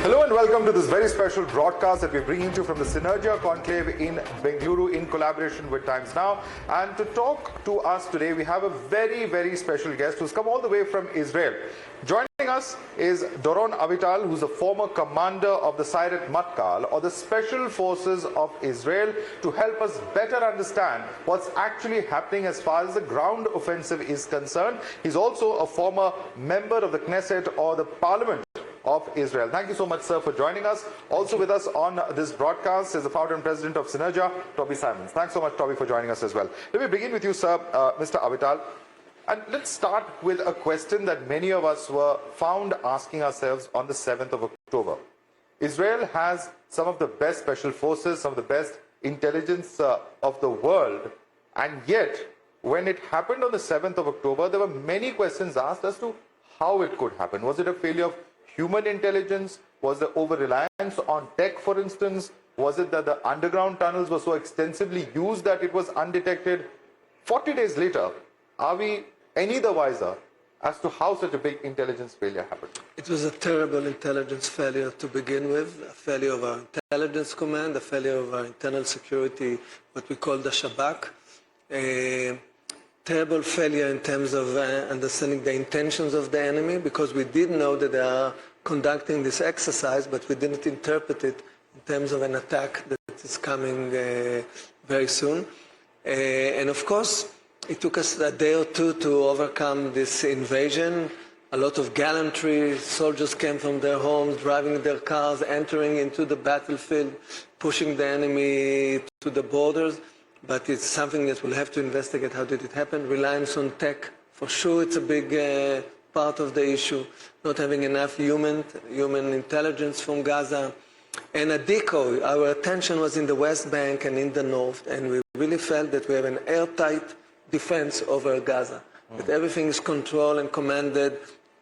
Hello and welcome to this very special broadcast that we're bringing to you from the Synergia Conclave in Bengaluru in collaboration with Times Now. And to talk to us today, we have a very, very special guest who's come all the way from Israel. Joining us is Doron Avital, who's a former commander of the Sayeret Matkal, or the Special Forces of Israel, to help us better understand what's actually happening as far as the ground offensive is concerned. He's also a former member of the Knesset, or the Parliament of Israel. Thank you so much, sir, for joining us. Also with us on this broadcast is the founder and president of Synergia, Tobby Simon. Thanks so much, Tobby, for joining us as well. Let me begin with you, sir, Mr. Avital. And let's start with a question that many of us were found asking ourselves on the 7th of October. Israel has some of the best special forces, some of the best intelligence of the world, and yet, when it happened on the 7th of October, there were many questions asked as to how it could happen. Was it a failure of human intelligence? Was there over-reliance on tech, for instance? Was it that the underground tunnels were so extensively used that it was undetected? 40 days later, are we any the wiser as to how such a big intelligence failure happened? It was a terrible intelligence failure to begin with, a failure of our intelligence command, a failure of our internal security, what we call the Shabak. A terrible failure in terms of understanding the intentions of the enemy, because we did know that they are conducting this exercise, but we didn't interpret it in terms of an attack that is coming very soon. And of course, it took us a day or two to overcome this invasion. A lot of gallantry. Soldiers came from their homes, driving their cars, entering into the battlefield, pushing the enemy to the borders. But it's something that we'll have to investigate. How did it happen? Reliance on tech, for sure, it's a big part of the issue. Not having enough human intelligence from Gaza. And a decoy. Our attention was in the West Bank and in the North, and we really felt that we have an airtight defense over Gaza. That everything is controlled and commanded,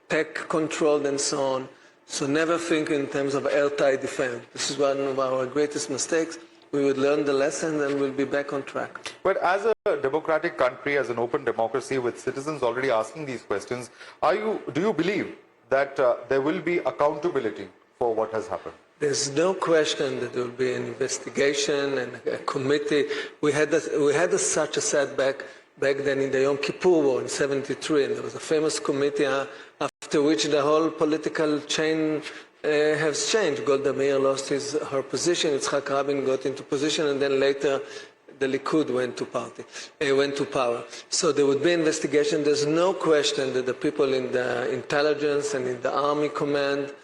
tech controlled and so on. So never think in terms of airtight defense. This is one of our greatest mistakes. We would learn the lesson and we'll be back on track. But as a democratic country, as an open democracy with citizens already asking these questions, do you believe that there will be accountability for what has happened? There's no question that there will be an investigation and a committee. We had such a setback back then in the Yom Kippur War in '73, and there was a famous committee after which the whole political chain has changed. Golda Meir lost her position, Yitzhak Rabin got into position, and then later the Likud went to power. So there would be investigation. There's no question that the people in the intelligence and in the army command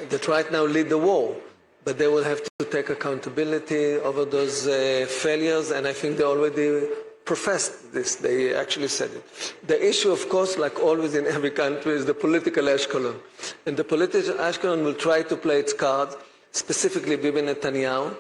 that right now lead the war, but they will have to take accountability over those failures, and I think they already professed this. They actually said it. The issue, of course, like always in every country, is the political eshkelon. And the political eshkelon will try to play its cards, specifically Bibi Netanyahu.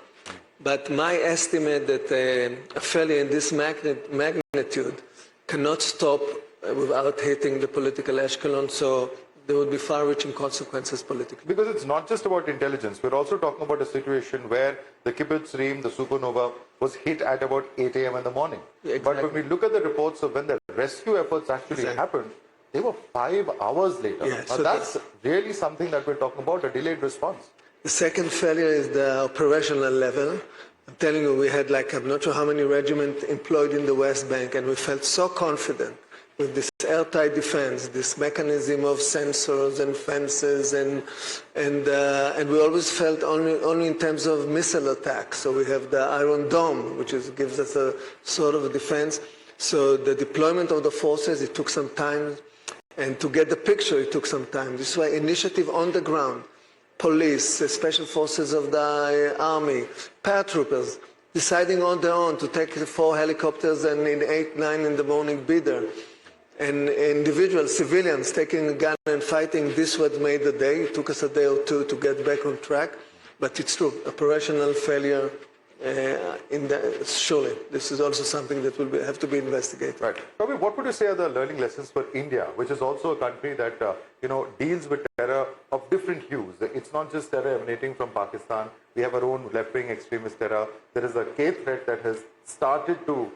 But my estimate that a failure in this magnitude cannot stop without hitting the political eshkelon. So there will be far-reaching consequences politically. Because it's not just about intelligence. We're also talking about a situation where the Kibbutz Reem, the supernova, was hit at about 8 a.m. in the morning. Exactly. But when we look at the reports of when the rescue efforts actually happened, they were 5 hours later. Yeah, now so that's really something that we're talking about, a delayed response. The second failure is the operational level. I'm telling you, we had I'm not sure how many regiments employed in the West Bank, and we felt so confident with this airtight defense, this mechanism of sensors and fences, and we always felt only in terms of missile attacks. So we have the Iron Dome, which gives us a sort of a defense. So the deployment of the forces, it took some time, and to get the picture, it took some time. This is why initiative on the ground, police, special forces of the army, paratroopers, deciding on their own to take 4 helicopters and in 8, 9 in the morning be there. And individual civilians taking a gun and fighting, this was made the day. It took us a day or two to get back on track. But it's true, operational failure, surely. This is also something that will have to be investigated. Right. Tobby, what would you say are the learning lessons for India, which is also a country that deals with terror of different hues? It's not just terror emanating from Pakistan. We have our own left-wing extremist terror. There is a K threat that has started to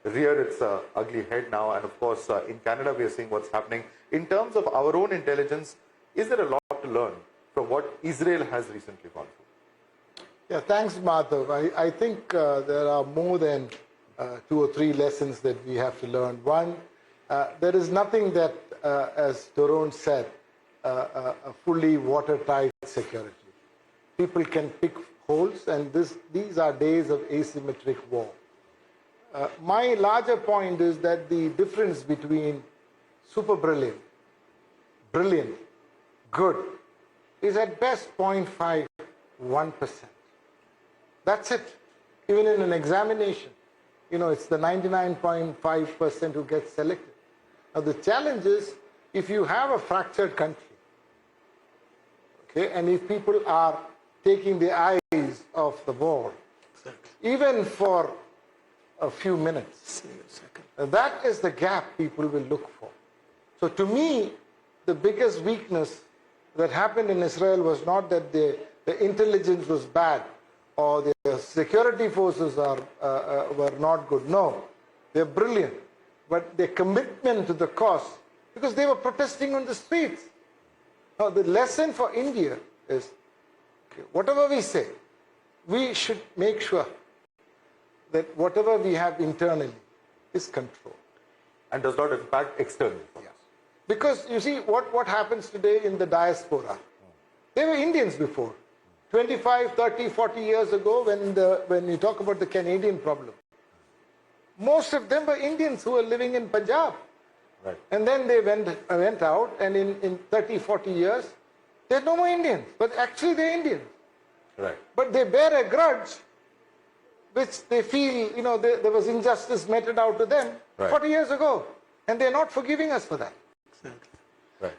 rear its ugly head now. And of course, in Canada, we are seeing what's happening. In terms of our own intelligence, is there a lot to learn from what Israel has recently gone through? Yeah, thanks, Madhav. I think there are more than 2 or 3 lessons that we have to learn. One, there is nothing that, as Doron said, a fully watertight security. People can pick holes, and these are days of asymmetric war. My larger point is that the difference between super brilliant, brilliant, good, is at best 0.5, 1%. That's it. Even in an examination, it's the 99.5% who gets selected. Now the challenge is, if you have a fractured country, okay, and if people are taking the eyes off the ball, even for a few minutes, that is the gap people will look for. So to me, the biggest weakness that happened in Israel was not that the intelligence was bad or the security forces were not good. No, they're brilliant. But their commitment to the cause, because they were protesting on the streets. Now the lesson for India is, okay, whatever we say, we should make sure that whatever we have internally is controlled. And does not impact externally. Yeah. Because you see what happens today in the diaspora. They were Indians before. 25, 30, 40 years ago, when you talk about the Canadian problem, most of them were Indians who were living in Punjab. Right. And then they went out, and in 30, 40 years, they're no more Indians. But actually they're Indians. Right. But they bear a grudge, which they feel, there was injustice meted out to them 40 years ago. And they're not forgiving us for that. Exactly. Right.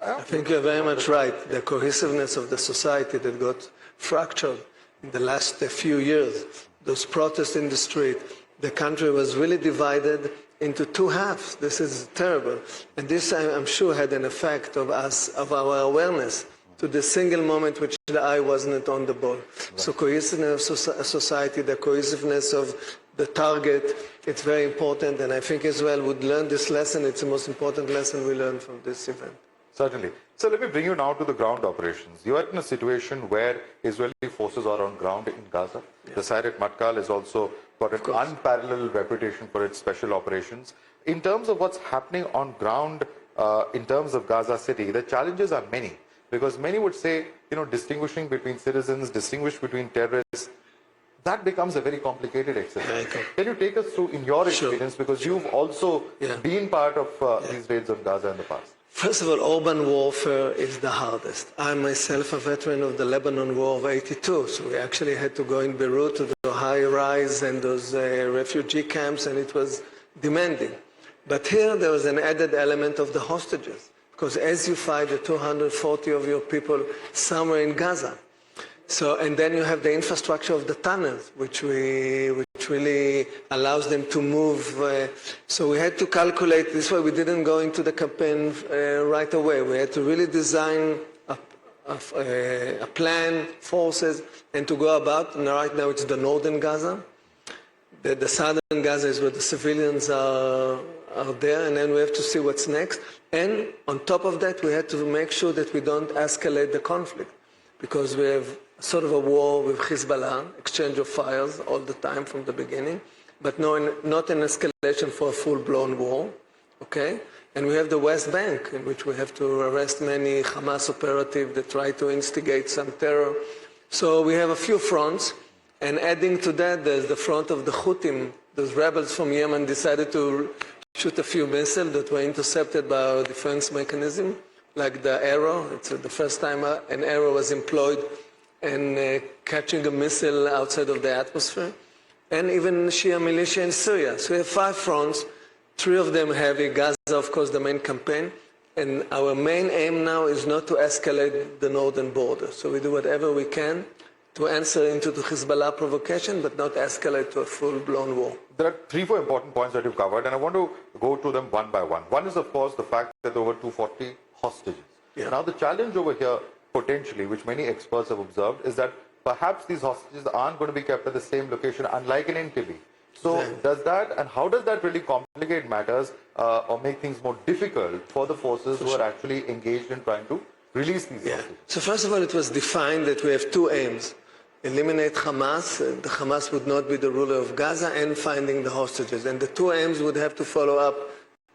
I think you're very much right. The cohesiveness of the society that got fractured in the last few years, those protests in the street, the country was really divided into 2 halves. This is terrible. And this, I'm sure, had an effect of our awareness to the single moment which the eye wasn't on the ball. Right. So cohesiveness of society, the cohesiveness of the target, it's very important, and I think Israel would learn this lesson. It's the most important lesson we learned from this event. Certainly. So let me bring you now to the ground operations. You are in a situation where Israeli forces are on ground in Gaza. Yeah. The Sayeret Matkal has also got an unparalleled reputation for its special operations. In terms of what's happening on ground, in terms of Gaza City, the challenges are many. Because many would say, distinguishing between citizens, distinguish between terrorists, that becomes a very complicated exercise. Can you take us through in your experience, because you've also been part of these raids on Gaza in the past? First of all, urban warfare is the hardest. I'm myself a veteran of the Lebanon War of '82, so we actually had to go in Beirut to the high-rise and those refugee camps, and it was demanding. But here there was an added element of the hostages, because as you fight the 240 of your people somewhere in Gaza, and then you have the infrastructure of the tunnels, which really allows them to move. So we had to calculate this way. We didn't go into the campaign right away. We had to really design a plan, forces, and to go about. And right now it's the northern Gaza. The southern Gaza is where the civilians are there, and then we have to see what's next. And on top of that, we had to make sure that we don't escalate the conflict, because we have sort of a war with Hezbollah, exchange of fires all the time from the beginning, but not an escalation for a full-blown war, okay? And we have the West Bank, in which we have to arrest many Hamas operatives that try to instigate some terror. So we have a few fronts, and adding to that, there's the front of the Houthim. Those rebels from Yemen decided to shoot a few missiles that were intercepted by our defense mechanism, like the arrow. It's the first time an arrow was employed and catching a missile outside of the atmosphere, and even Shia militia in Syria. So we have 5 fronts, 3 of them heavy, Gaza, of course, the main campaign, and our main aim now is not to escalate the northern border. So we do whatever we can to answer into the Hezbollah provocation, but not escalate to a full-blown war. There are 3, 4 important points that you've covered, and I want to go to them one by one. One is, of course, the fact that there were 240 hostages. Yeah. Now, the challenge over here, potentially, which many experts have observed, is that perhaps these hostages aren't going to be kept at the same location, unlike in Entebbe. So does that, and how does that really complicate matters or make things more difficult for the forces who are actually engaged in trying to release these hostages? So first of all, it was defined that we have two aims. Eliminate Hamas, the Hamas would not be the ruler of Gaza, and finding the hostages. And the two aims would have to follow up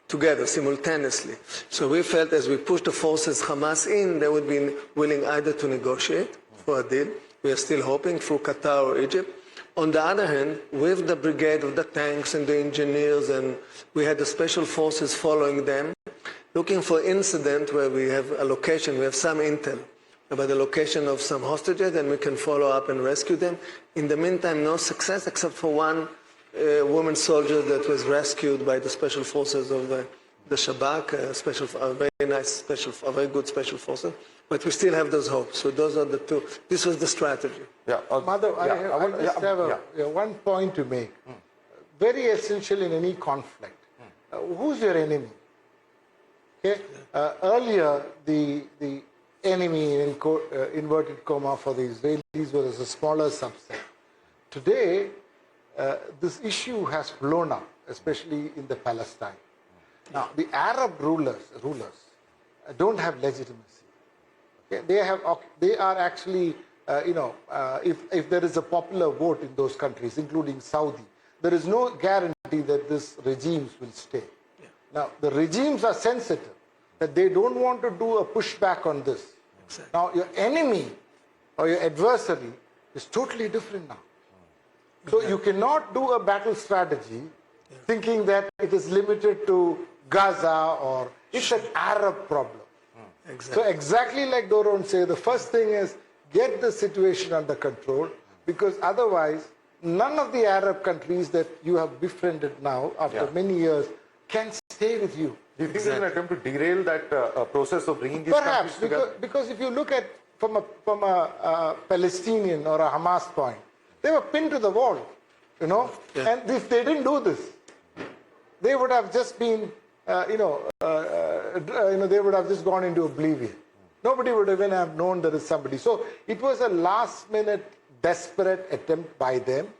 together, simultaneously. So we felt as we pushed the forces Hamas in, they would be willing either to negotiate for a deal. We are still hoping through Qatar or Egypt. On the other hand, with the brigade of the tanks and the engineers, and we had the special forces following them, looking for incident where we have a location, we have some intel about the location of some hostages, and we can follow up and rescue them. In the meantime, no success except for one woman soldier that was rescued by the special forces of the Shabak, a very good special forces. But we still have those hopes. So those are the two. This was the strategy. Yeah, Madhav, I just have one point to make. Very essential in any conflict. Who's your enemy? Okay. Earlier, the enemy in inverted comma for the Israelis was a smaller subset. Today, this issue has blown up, especially in the Palestine. Now, the Arab rulers don't have legitimacy. Okay? They are actually, if there is a popular vote in those countries, including Saudi, there is no guarantee that these regimes will stay. Yeah. Now, the regimes are sensitive, that they don't want to do a pushback on this. Exactly. Now, your enemy or your adversary is totally different now. So you cannot do a battle strategy thinking that it is limited to Gaza or it's an Arab problem. Exactly. So exactly like Doron said, the first thing is get the situation under control, because otherwise none of the Arab countries that you have befriended now after many years can stay with you. Do you think there's an attempt to derail that process of bringing these countries together? Perhaps, because if you look at from a Palestinian or a Hamas point, they were pinned to the wall, and if they didn't do this, they would have just been, they would have just gone into oblivion. Nobody would even have known there is somebody. So it was a last-minute, desperate attempt by them,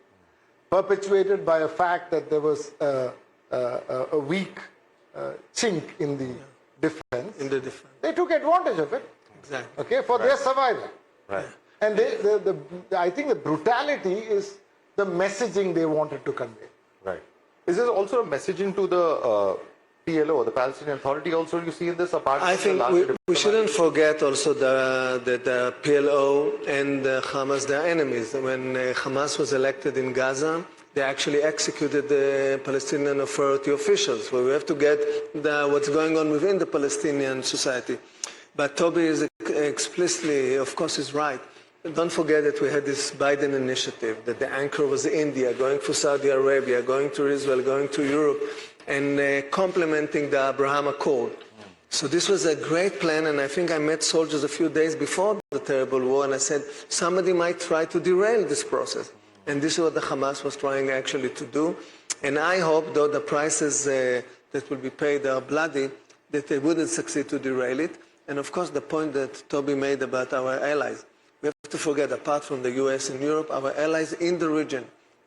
perpetuated by a fact that there was a weak chink in the defense. They took advantage of it. Exactly. Okay, for their survival. Right. And I think the brutality is the messaging they wanted to convey. Right. Is there also a messaging to the PLO, the Palestinian Authority, also you see in this? Apart I think we shouldn't forget also that the PLO and Hamas, they're enemies. When Hamas was elected in Gaza, they actually executed the Palestinian Authority officials. So we have to get what's going on within the Palestinian society. But Toby is explicitly, of course, is right. Don't forget that we had this Biden initiative, that the anchor was India, going to Saudi Arabia, going to Israel, going to Europe, and complementing the Abraham Accord. So this was a great plan, and I think I met soldiers a few days before the terrible war, and I said, somebody might try to derail this process. And this is what the Hamas was trying actually to do. And I hope, though the prices that will be paid are bloody, that they wouldn't succeed to derail it. And of course, the point that Toby made about our allies. We have to forget, apart from the US and Europe, our allies in the region,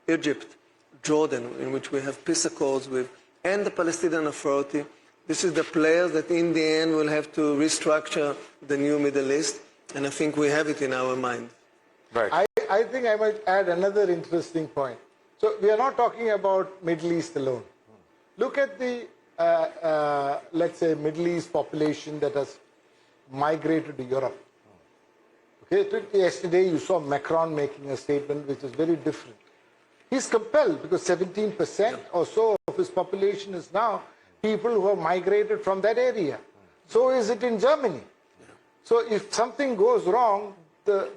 Egypt, Jordan, in which we have peace accords with, and the Palestinian Authority. This is the players that in the end will have to restructure the new Middle East. And I think we have it in our mind. Right. I think I might add another interesting point. So we are not talking about Middle East alone. Look at the, let's say, Middle East population that has migrated to Europe. Okay, yesterday you saw Macron making a statement which is very different. He's compelled because 17% or so of his population is now people who have migrated from that area. So is it in Germany. So if something goes wrong,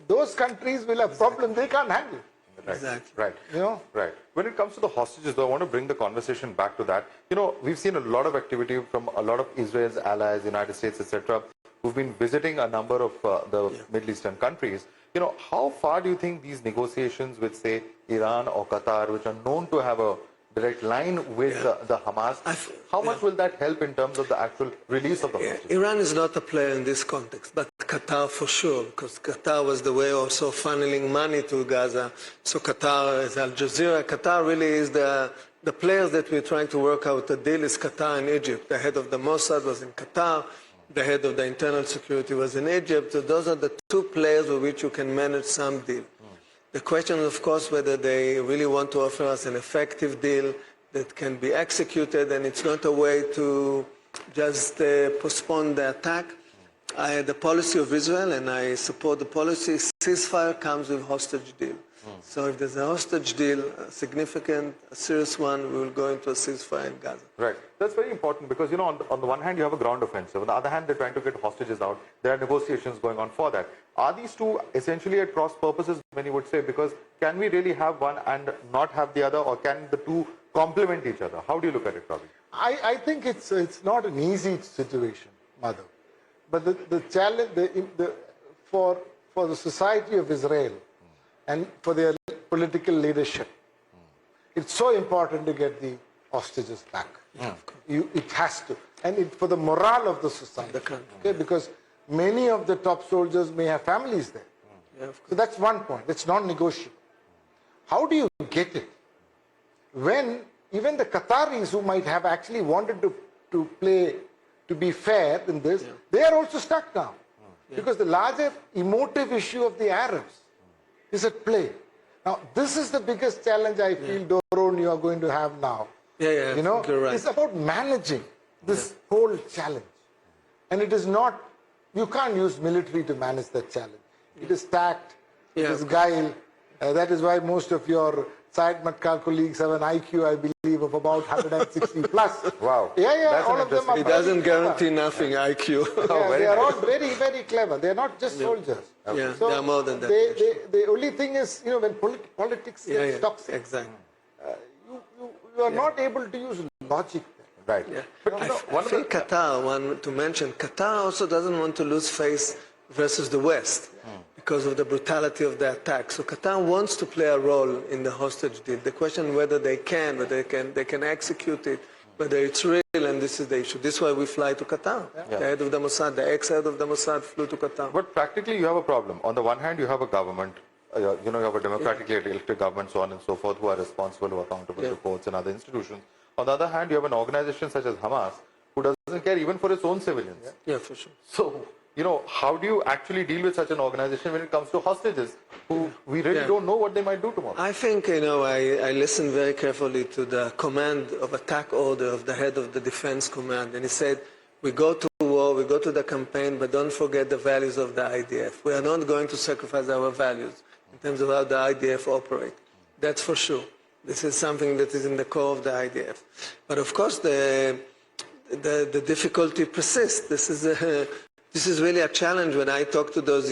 those countries will have problems they can't handle. Right. Exactly. Right. Right. When it comes to the hostages, though, I want to bring the conversation back to that. We've seen a lot of activity from a lot of Israel's allies, United States, etc., who've been visiting a number of the Middle Eastern countries. How far do you think these negotiations with, say, Iran or Qatar, which are known to have a direct line with the Hamas, how much will that help in terms of the actual release of the hostages? Iran is not a player in this context, but Qatar for sure, because Qatar was the way also funneling money to Gaza. So Qatar is Al Jazeera. Qatar really is the players that we're trying to work out a deal is Qatar and Egypt. The head of the Mossad was in Qatar. the head of the internal security was in Egypt. So those are the two players with which you can manage some deal. The question is, of course, whether they really want to offer us an effective deal that can be executed, and it's not a way to just postpone the attack. The policy of Israel, and I support the policy, ceasefire comes with hostage deal. So if there's a hostage deal, a significant, a serious one, we will go into a ceasefire in Gaza. Right. That's very important because, on the one hand, you have a ground offensive. On the other hand, they're trying to get hostages out. There are negotiations going on for that. Are these two essentially at cross purposes, many would say? Because can we really have one and not have the other, or can the two complement each other? How do you look at it, Robbie? I think it's not an easy situation, Madhav. But the challenge for the society of Israel and for their political leadership, it's so important to get the hostages back. It has to. And for the morale of the society. Okay, because many of the top soldiers may have families there. So that's one point. It's non-negotiable. How do you get it? When even the Qataris, who might have actually wanted to be fair in this, they are also stuck now. Because the larger emotive issue of the Arabs is at play. Now, this is the biggest challenge I feel, Doron, you are going to have now. Right. It's about managing this whole challenge. And it is not, you can't use military to manage that challenge. It is tact, it is guile. That is why most of your Syed Matkal colleagues have an IQ, I believe, of about 160 plus. Wow. That's all of them are. It doesn't guarantee nothing, IQ. They are all very, very clever. They are not just soldiers. Yeah, So they are more than that. the only thing is, when politics is toxic, exactly. you are not able to use logic there. Right. Yeah. But I think Qatar, to mention, Qatar also doesn't want to lose face versus the West because of the brutality of the attack. So Qatar wants to play a role in the hostage deal. The question whether they can execute it, whether it's real, and this is the issue. This is why we fly to Qatar. The head of the Mossad, the ex-head of the Mossad flew to Qatar. But practically you have a problem. On the one hand, you have a government, you have a democratically elected government, so on and so forth, who are responsible, who are accountable to courts and other institutions. On the other hand, you have an organization such as Hamas, who doesn't care even for its own civilians. Yeah, for sure. So, how do you actually deal with such an organization when it comes to hostages, who we really don't know what they might do tomorrow? I think, I listened very carefully to the command of attack order of the head of the defense command, and he said, we go to war, we go to the campaign, but don't forget the values of the IDF. We are not going to sacrifice our values in terms of how the IDF operate. That's for sure. This is something that is in the core of the IDF. But of course, the difficulty persists. This is really a challenge. When I talk to those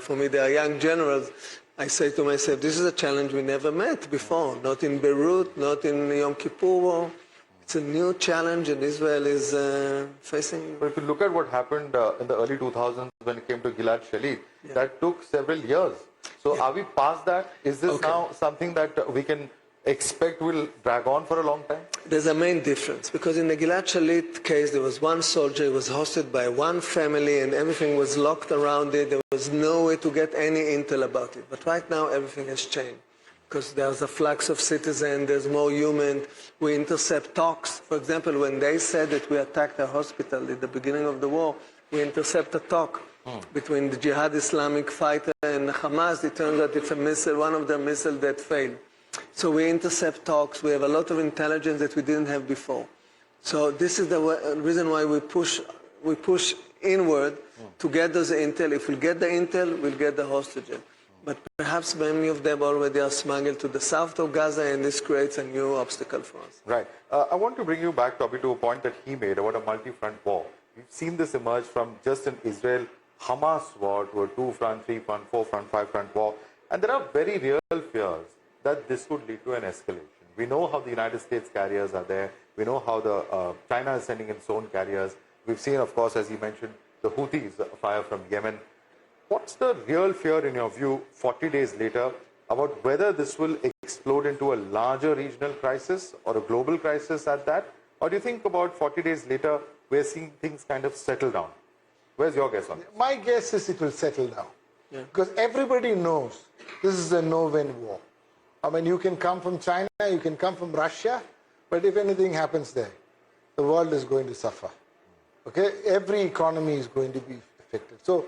for me, they are young generals, I say to myself, this is a challenge we never met before, not in Beirut, not in Yom Kippur War. It's a new challenge, and Israel is facing. But if you look at what happened in the early 2000s when it came to Gilad Shalit, that took several years. So are we past that? Is this now something that we can expect will drag on for a long time? There's a main difference, because in the Gilad Shalit case, there was one soldier, he was hosted by one family, and everything was locked around it. There was no way to get any intel about it. But right now, everything has changed, because there's a flux of citizens, there's more human. We intercept talks. For example, when they said that we attacked a hospital at the beginning of the war, we intercept a talk between the Jihad Islamic fighter and Hamas. It turns out it's a missile, one of the missiles that failed. So we intercept talks. We have a lot of intelligence that we didn't have before. So this is the reason why we push inward to get those intel. If we get the intel, we'll get the hostages. But perhaps many of them already are smuggled to the south of Gaza, and this creates a new obstacle for us. Right. I want to bring you back, Tobby, to a point that he made about a multi-front war. We've seen this emerge from just an Israel-Hamas war to a two-front, three-front, four-front, five-front war. And there are very real fears that this would lead to an escalation. We know how the United States carriers are there. We know how China is sending its own carriers. We've seen, of course, as you mentioned, the Houthis fire from Yemen. What's the real fear, in your view, 40 days later, about whether this will explode into a larger regional crisis or a global crisis at that? Or do you think about 40 days later, we're seeing things kind of settle down? Where's your guess on this? My guess is it will settle down. Because everybody knows this is a no-win war. I mean, you can come from China, you can come from Russia, but if anything happens there, the world is going to suffer. Okay, every economy is going to be affected. So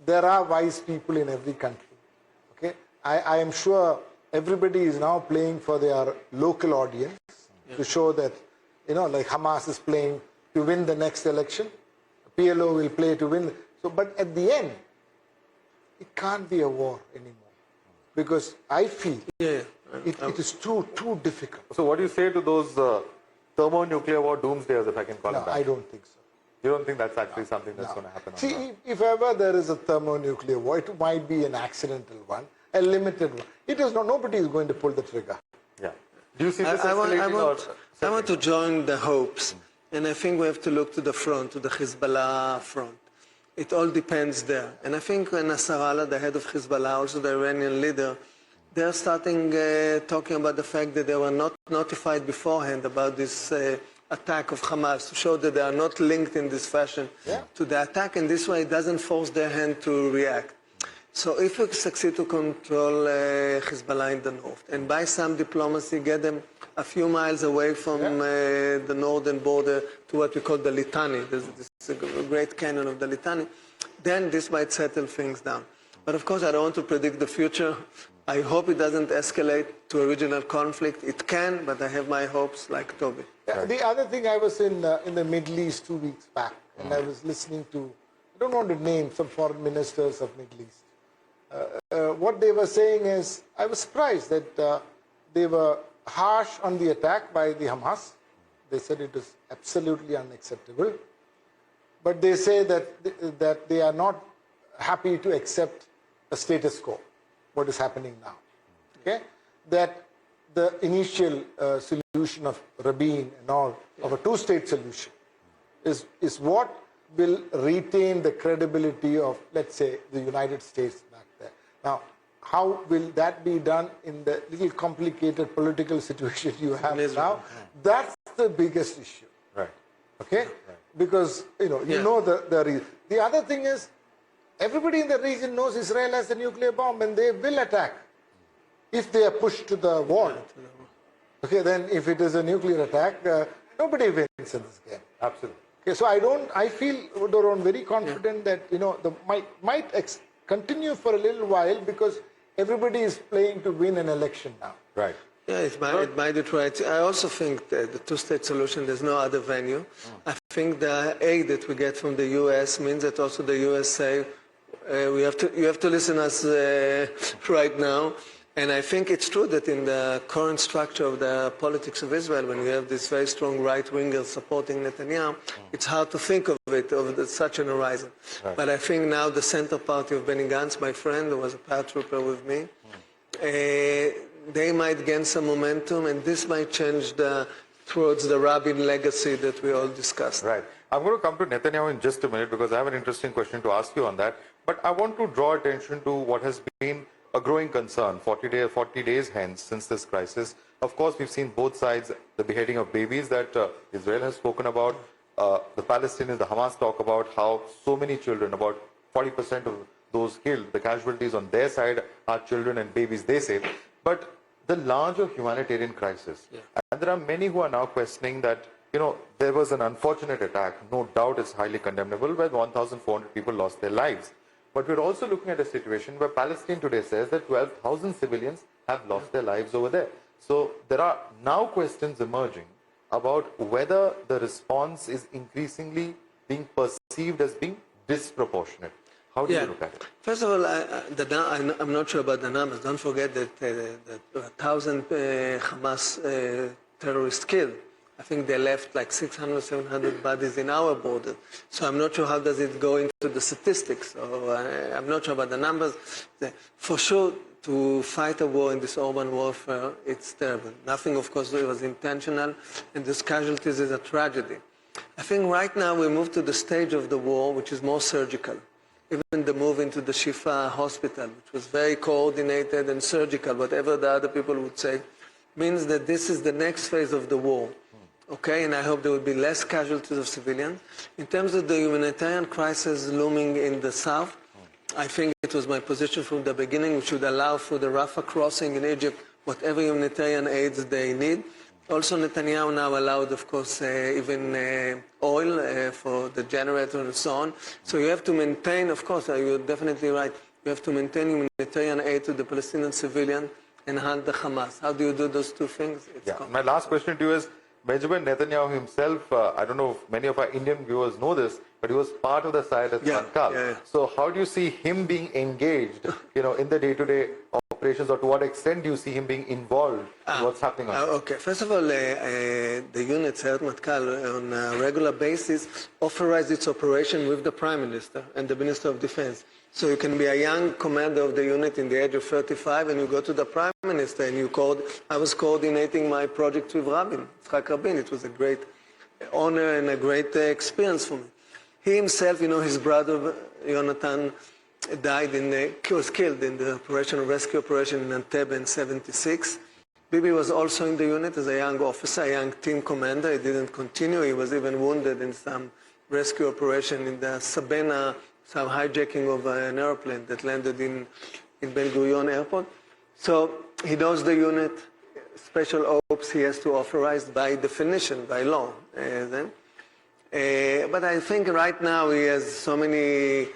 there are wise people in every country. Okay, I am sure everybody is now playing for their local audience to show that, like Hamas is playing to win the next election, PLO will play to win. So, but at the end, it can't be a war anymore, because I feel it is too difficult. So what do you say to those thermonuclear war doomsdayers, if I can call them that? I don't think so. You don't think that's actually something that's going to happen? See, if ever there is a thermonuclear war, it might be an accidental one, a limited one. It is not. Nobody is going to pull the trigger. Yeah. Do you see this I want to join the hopes, and I think we have to look to the front, to the Hezbollah front. It all depends there. And I think Nasrallah, the head of Hezbollah, also the Iranian leader, they're starting talking about the fact that they were not notified beforehand about this attack of Hamas, to show that they are not linked in this fashion to the attack, and this way it doesn't force their hand to react. So if we succeed to control Hezbollah in the north, and by some diplomacy get them a few miles away from the northern border to what we call the Litani, this is a great canyon of the Litani, then this might settle things down. But of course I don't want to predict the future. I hope it doesn't escalate to a regional conflict. It can, but I have my hopes, like Toby. The other thing, I was in the Middle East 2 weeks back, and I was listening to, I don't want to name some foreign ministers of Middle East. What they were saying is, I was surprised that they were harsh on the attack by the Hamas. They said it is absolutely unacceptable. But they say that they are not happy to accept a status quo, what is happening now. Okay? That the initial solution of Rabin and all, of a two-state solution, is what will retain the credibility of, let's say, the United States back there. Now, how will that be done in the little complicated political situation you have now? That's the biggest issue. Right. Okay? Right. Because, you know the reason. The other thing is, everybody in the region knows Israel has a nuclear bomb, and they will attack if they are pushed to the wall. Okay, then if it is a nuclear attack, nobody wins in this game. Absolutely. Okay, so I feel, Doron, very confident that, the might continue for a little while, because everybody is playing to win an election now. Right. Yeah, it might be right. I also think that the two-state solution, there's no other venue. I think the aid that we get from the U.S. means that also the U.S. say, you have to listen to us right now. And I think it's true that in the current structure of the politics of Israel, when you have this very strong right-winger supporting Netanyahu, it's hard to think of it over such an horizon. Right. But I think now the center party of Benny Gantz, my friend, who was a paratrooper with me, they might gain some momentum, and this might change towards the Rabin legacy that we all discussed. Right. I'm going to come to Netanyahu in just a minute, because I have an interesting question to ask you on that. But I want to draw attention to what has been a growing concern 40 days hence since this crisis. Of course, we've seen both sides, the beheading of babies that Israel has spoken about, the Palestinians, the Hamas talk about how so many children, about 40% of those killed, the casualties on their side are children and babies, they say. But the larger humanitarian crisis, and there are many who are now questioning that, there was an unfortunate attack, no doubt it's highly condemnable, where 1,400 people lost their lives. But we're also looking at a situation where Palestine today says that 12,000 civilians have lost their lives over there. So there are now questions emerging about whether the response is increasingly being perceived as being disproportionate. How do you look at it? First of all, I'm not sure about the numbers. Don't forget that 1,000 Hamas terrorists killed. I think they left like 600, 700 bodies in our border. So I'm not sure how does it go into the statistics. So I'm not sure about the numbers. For sure, to fight a war in this urban warfare, it's terrible. Nothing, of course, was intentional, and these casualties is a tragedy. I think right now we move to the stage of the war, which is more surgical. Even the move into the Shifa hospital, which was very coordinated and surgical, whatever the other people would say, means that this is the next phase of the war. Okay, and I hope there will be less casualties of civilians. In terms of the humanitarian crisis looming in the south, I think it was my position from the beginning, we should allow for the Rafah crossing in Egypt whatever humanitarian aids they need. Also, Netanyahu now allowed, of course, even oil for the generator and so on. So you have to maintain, of course, you're definitely right, you have to maintain humanitarian aid to the Palestinian civilian and hunt the Hamas. How do you do those two things? My last question to you is, Benjamin Netanyahu himself, I don't know if many of our Indian viewers know this, but he was part of the side at Mankal. So how do you see him being engaged, in the day-to-day operations, or to what extent do you see him being involved in what's happening on Okay, first of all, the units at Matkal on a regular basis authorize its operation with the Prime Minister and the Minister of Defense. So you can be a young commander of the unit in the age of 35 and you go to the Prime Minister and I was coordinating my project with Yitzhak Rabin. It was a great honor and a great experience for me. He himself, his brother Jonathan was killed in the rescue operation in Entebbe in '76. Bibi was also in the unit as a young officer, a young team commander. He didn't continue. He was even wounded in some rescue operation in the Sabena, some hijacking of an airplane that landed in Ben Gurion airport. So he knows the unit. Special ops he has to authorize by definition, by law. But I think right now he has so many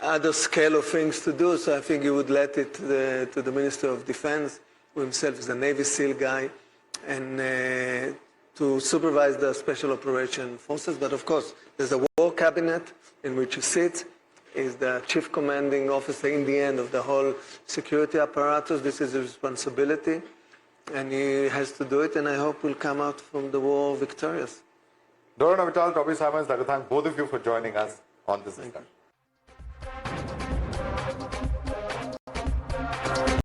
other scale of things to do, so I think he would let it to the Minister of Defense, who himself is a Navy SEAL guy, and to supervise the special operation forces. But of course, there's a war cabinet in which he sits. He's the chief commanding officer in the end of the whole security apparatus. This is his responsibility, and he has to do it, and I hope we'll come out from the war victorious. Doron Avital, Tobby Simon, I'd like to thank both of you for joining us on this discussion.